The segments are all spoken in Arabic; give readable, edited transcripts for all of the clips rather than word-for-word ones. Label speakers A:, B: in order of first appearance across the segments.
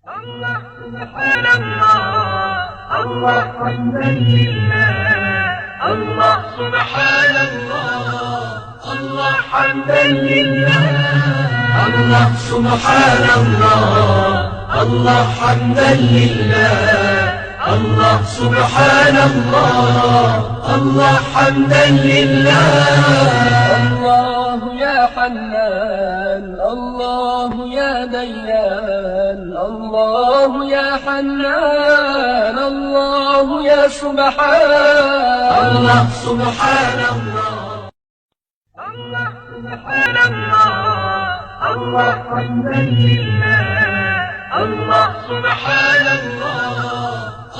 A: الله سبحان الله. الله حمدا لله. الله سبحان الله. الله حمدا لله. الله سبحان الله. الله حمدا لله. الله سبحان الله. الله حمدا لله. الله يا حنان. الله يا ديان. الله يا حنان. الله يا سبحان. الله سبحان الله. الله سبحان الله. الله حمدا لله. الله سبحان الله.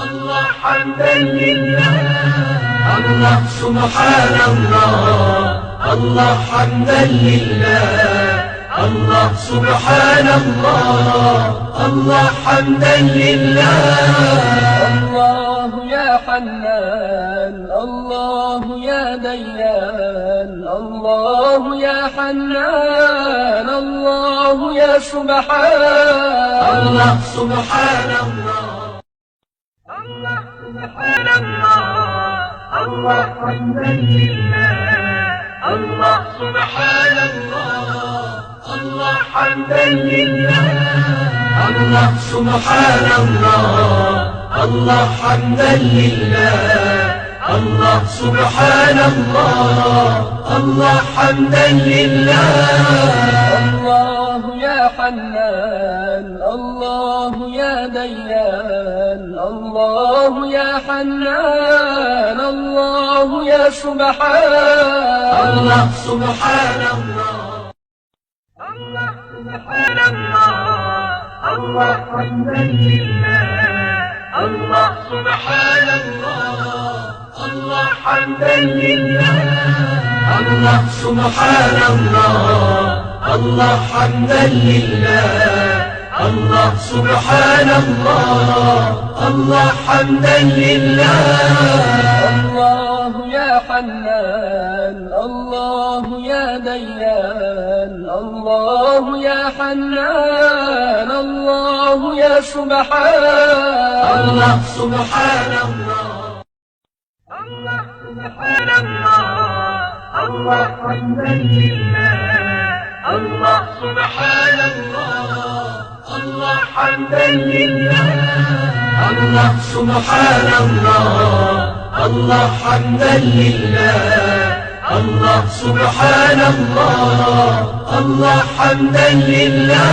A: الله حمدا لله. الله سبحان الله. الله حمدا لله. الله سبحان الله. الله حمدا لله. الله يا حنان. الله يا ديان. الله يا حنان. الله يا سبحان. الله سبحان الله. الله سبحان الله. الله حمدا لله. الله سبحان الله. الله حمدا لله. الله سبحان الله. الله حمدا لله. الله سبحان الله. الله حمدا لله. الله يا حنان. الله يا ديان. الله يا حنان. الله يا سبحان. الله سبحان الله. الله سبحان الله. الله حمدا لله. الله سبحان الله. الله حمدا لله. الله سبحان الله. الله حمدا لله. الله سبحان الله. الله حمدا لله. الله يا حنان. الله يا ديان. الله يا حنان. الله يا سبحان. الله سبحان الله. الله سبحان الله. الله حمدا لله. الله سبحان الله. الله حمدا لله. الله سبحان الله. الله حمدا لله. الله سبحان الله. الله حمدا لله.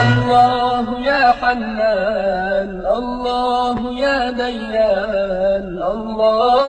A: الله يا حنان. الله يا ديان. الله